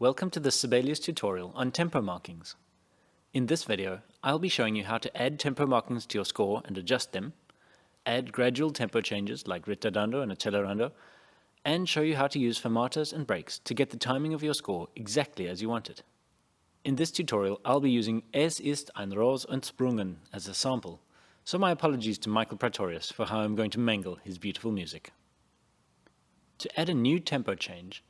Welcome to the Sibelius tutorial on tempo markings. In this video, I'll be showing you how to add tempo markings to your score and adjust them, add gradual tempo changes like Ritardando and accellerando, and show you how to use fermatas and breaks to get the timing of your score exactly as you want it. In this tutorial, I'll be using Es ist ein Ros entsprungen as a sample, so my apologies to Michael Praetorius for how I'm going to mangle his beautiful music. To add a new tempo change,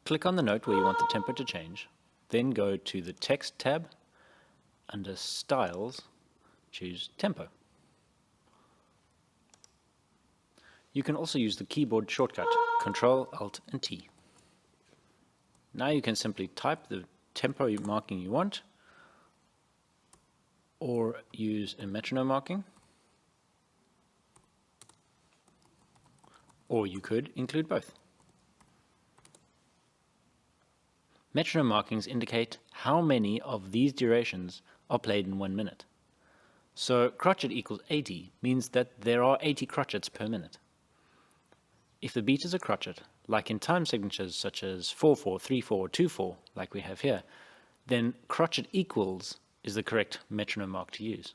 click on the note where you want the tempo to change, then go to the Text tab. Under Styles, choose Tempo. You can also use the keyboard shortcut Ctrl, Alt and T. Now you can simply type the tempo marking you want, or use a metronome marking, or you could include both. Metronome markings indicate how many of these durations are played in 1 minute. So crotchet equals 80 means that there are 80 crotchets per minute. If the beat is a crotchet, like in time signatures such as 4/4, 3/4, 2/4, like we have here, then crotchet equals is the correct metronome mark to use.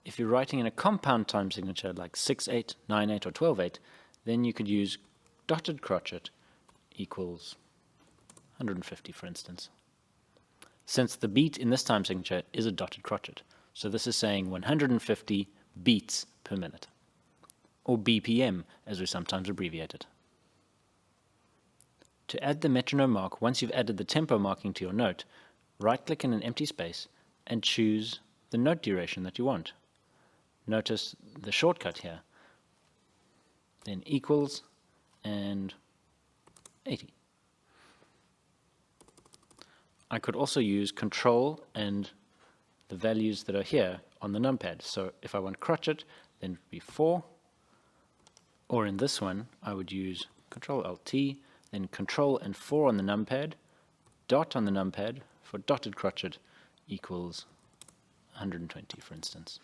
If you're writing in a compound time signature like 6/8, 9/8 or 12/8, then you could use dotted crotchet equals 150, for instance. Since the beat in this time signature is a dotted crotchet, so this is saying 150 beats per minute, or BPM as we sometimes abbreviate it. To add the metronome mark, once you've added the tempo marking to your note, right-click in an empty space and choose the note duration that you want. Notice the shortcut here, then equals and 80. I could also use Control and the values that are here on the numpad. So if I want crotchet, then it would be 4. Or in this one, I would use Control Alt T, then Control and 4 on the numpad, dot on the numpad for dotted crotchet equals 120, for instance.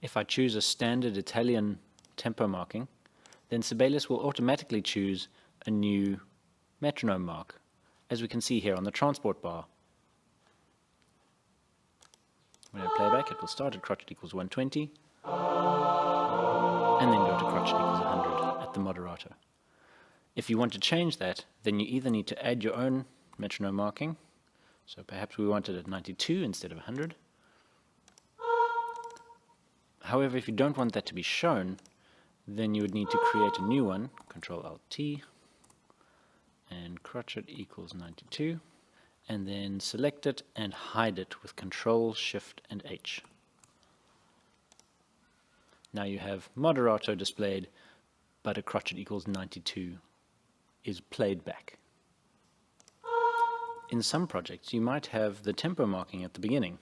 If I choose a standard Italian tempo marking, then Sibelius will automatically choose a new metronome mark, as we can see here on the transport bar. When I play back, it will start at crotchet equals 120, and then go to crotchet equals 100 at the moderato. If you want to change that, then you either need to add your own metronome marking, so perhaps we want it at 92 instead of 100. However, if you don't want that to be shown, then you would need to create a new one, Ctrl Alt T, and crotchet equals 92, and then select it and hide it with Ctrl, Shift and H. Now you have moderato displayed, but a crotchet equals 92 is played back. In some projects you might have the tempo marking at the beginning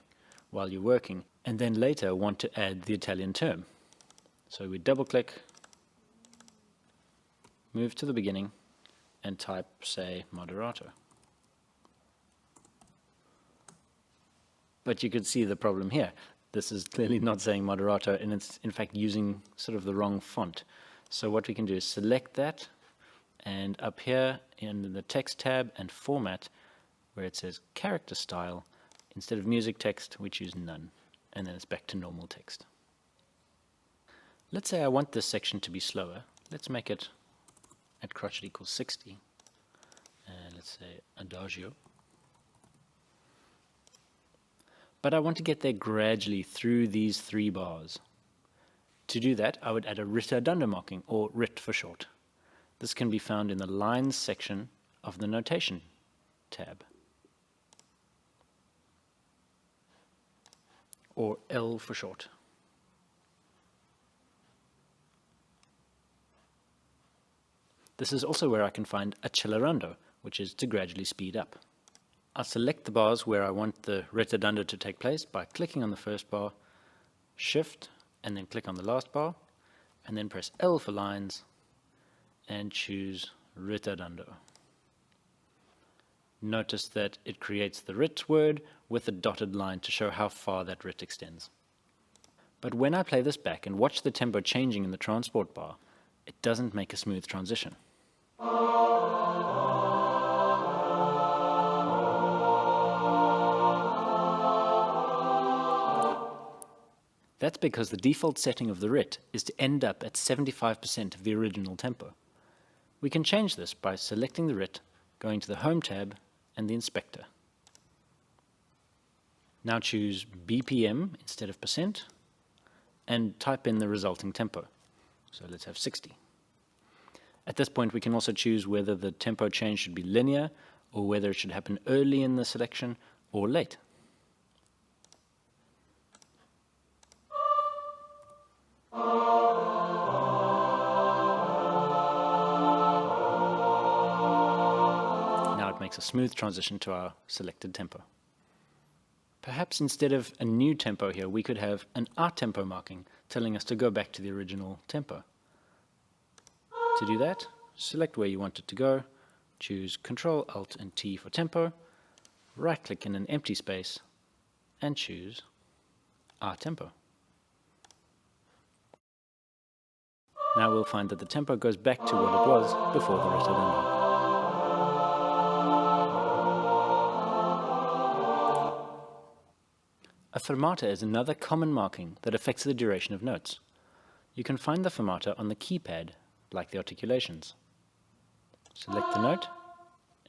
while you're working, and then later want to add the Italian term. So we double click, move to the beginning, and type, say, moderato. But you could see the problem here. This is clearly not saying moderato, and it's in fact using sort of the wrong font. So what we can do is select that, and up here in the text tab and format, where it says character style, instead of music text, we choose none, and then it's back to normal text. Let's say I want this section to be slower. Let's make it at crotchet equals 60, and let's say adagio. But I want to get there gradually through these 3 bars. To do that, I would add a ritardando marking, or rit for short. This can be found in the lines section of the notation tab, or L for short. This is also where I can find accellerando, which is to gradually speed up. I'll select the bars where I want the ritardando to take place by clicking on the first bar, Shift, and then click on the last bar, and then press L for lines, and choose ritardando. Notice that it creates the rit word with a dotted line to show how far that rit extends. But when I play this back and watch the tempo changing in the transport bar, it doesn't make a smooth transition. That's because the default setting of the RIT is to end up at 75% of the original tempo. We can change this by selecting the RIT, going to the Home tab and the Inspector. Now choose BPM instead of percent and type in the resulting tempo. So let's have 60. At this point we can also choose whether the tempo change should be linear or whether it should happen early in the selection or late. Now it makes a smooth transition to our selected tempo. Perhaps instead of a new tempo here, we could have an out tempo marking telling us to go back to the original tempo. To do that, select where you want it to go, choose Ctrl, Alt and T for tempo, right-click in an empty space, and choose out tempo. Now we'll find that the tempo goes back to what it was before the Ritardando. A fermata is another common marking that affects the duration of notes. You can find the fermata on the keypad, like the articulations. Select the note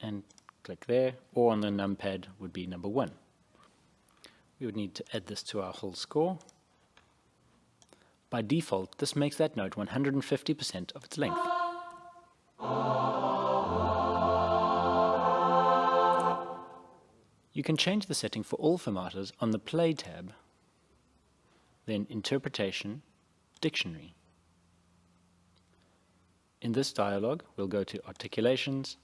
and click there, or on the numpad would be number 1. We would need to add this to our whole score. By default, this makes that note 150% of its length. You can change the setting for all fermatas on the Play tab, then Interpretation, Dictionary. In this dialog, we'll go to Articulations,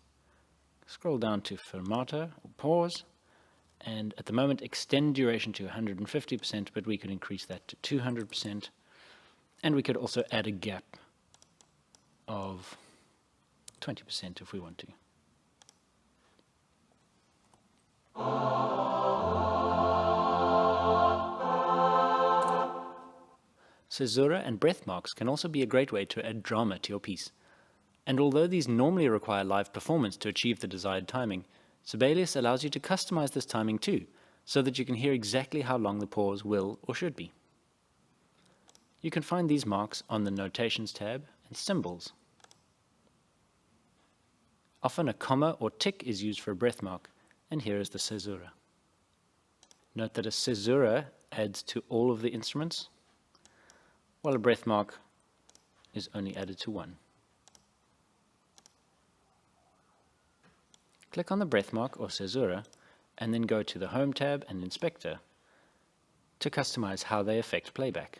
scroll down to Fermata or Pause, and at the moment extend duration to 150%, but we could increase that to 200%, and we could also add a gap of 20% if we want to. Caesura and breath marks can also be a great way to add drama to your piece. And although these normally require live performance to achieve the desired timing, Sibelius allows you to customize this timing too, so that you can hear exactly how long the pause will or should be. You can find these marks on the Notations tab and Symbols. Often a comma or tick is used for a breath mark, and here is the Caesura. Note that a Caesura adds to all of the instruments, while a breath mark is only added to one. Click on the breath mark or Caesura, and then go to the Home tab and Inspector to customize how they affect playback.